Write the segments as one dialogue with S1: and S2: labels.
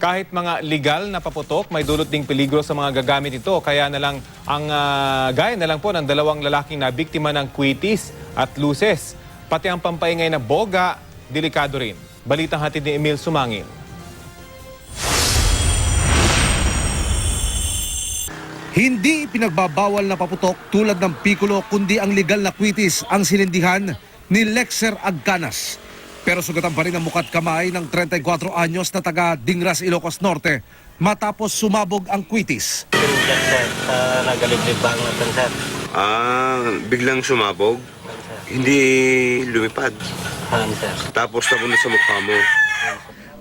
S1: Kahit mga legal na paputok, may dulot ding peligro sa mga gagamit ito. Kaya na lang gaya na lang po ng dalawang lalaking na biktima ng kwitis at luces. Pati ang pampaingay na boga, delikado rin. Balitang hatid ni Emil Sumangil.
S2: Hindi pinagbabawal na paputok tulad ng pikulo kundi ang legal na kwitis ang sinindihan ni Lexer Agcanas. Pero sugatan pa rin ang muka't kamay ng 34 anyos na taga Dingras, Ilocos Norte matapos sumabog ang kwitis.
S3: Sa nagaliblig ba ang sir?
S4: Biglang sumabog, hindi lumipad.
S3: Sir.
S4: Tapos napunta sa mukha mo.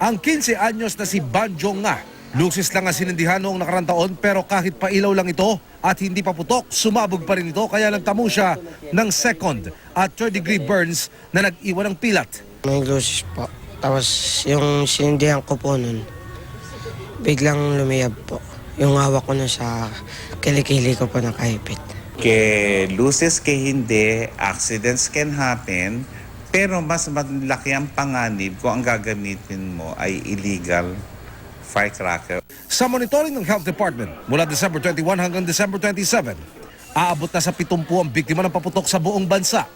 S2: Ang 15 anyos na si Banjong nga, lusis lang ang sinindihan noong nakarang taon pero kahit pailaw lang ito at hindi pa putok, sumabog pa rin ito kaya nagtamo siya ng second at third degree burns na nag-iwan ng pilat.
S5: May lusis po. Tapos yung sinindihan ko po nun, biglang lumiyab po. Yung hawak ko na sa kilikili ko po nakaipit.
S6: Ke luces ke hindi, accidents can happen, pero mas malaki ang panganib kung ang gagamitin mo ay illegal firecracker.
S2: Sa monitoring ng Health Department mula December 21 hanggang December 27, aabot na sa 70 ang biktima ng paputok sa buong bansa.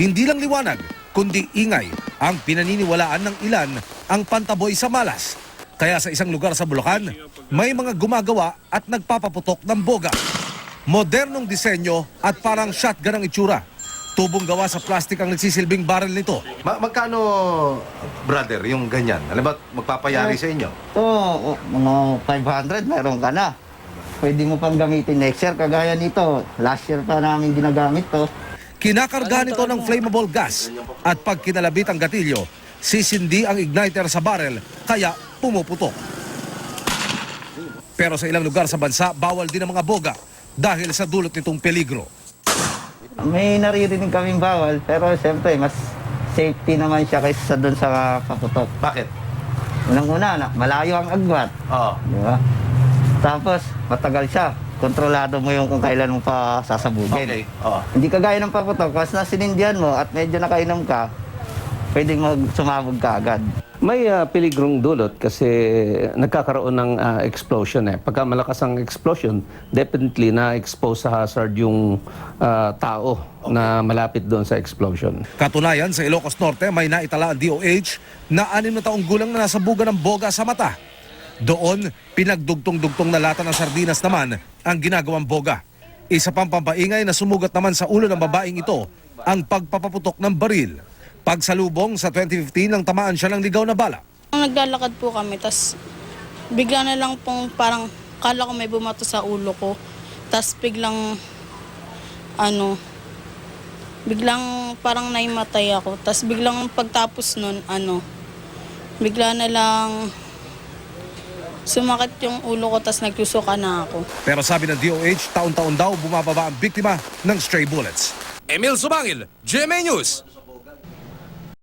S2: Hindi lang liwanag, kundi ingay ang pinaniniwalaan ng ilan ang pantaboy sa malas. Kaya sa isang lugar sa Bulacan, may mga gumagawa at nagpapaputok ng boga. Modernong disenyo at parang shotgun ang itsura. Tubong gawa sa plastic ang nagsisilbing barrel nito.
S7: Magkano, brother, yung ganyan? Alam ba, magpapayari sa inyo?
S3: Ito, mga 500 meron ka na. Pwede mo pang gamitin next year. Kagaya nito, last year pa namin ginagamit to.
S2: Kinakarga nito ng flammable gas at pag kinalabit ang gatilyo, sisindi ang igniter sa barrel kaya pumuputok. Pero sa ilang lugar sa bansa, bawal din ang mga boga dahil sa dulot nitong peligro.
S3: May naririnig kaming bawal, pero siyempre, mas safety naman siya kaysa doon sa paputok.
S7: Bakit?
S3: Unang-una, malayo ang agwat.
S7: Oo.
S3: Di ba? Tapos, matagal siya. Kontrolado mo yung kung kailan mo pa sasabugin.
S7: Okay. Oo.
S3: Hindi kagaya ng paputok, kasi nasinindihan mo at medyo nakainom ka, pwedeng sumabog ka agad.
S8: May peligrong dulot kasi nagkakaroon ng explosion. Pagka malakas ang explosion, definitely na-expose sa hazard yung tao na malapit doon sa explosion.
S2: Katunayan, sa Ilocos Norte may naitala ang DOH na 6 na taong gulang na nasabugan ng boga sa mata. Doon, pinagdugtong-dugtong na lata ng sardinas naman ang ginagawang boga. Isa pang pampaingay na sumugat naman sa ulo ng babaeng ito ang pagpapaputok ng baril. Pagsalubong sa 2015 nang tamaan siya ng ligaw na bala.
S9: Naglalakad po kami, tas bigla na lang pong parang kala ko may bumato sa ulo ko. Tas biglang biglang parang naimatay ako. Tas biglang pagtapos nun, bigla na lang sumakit yung ulo ko tas nagsusuka na ako.
S2: Pero sabi ng DOH, taon-taon daw bumababa ang biktima ng stray bullets. Emil Sumangil, GMA News.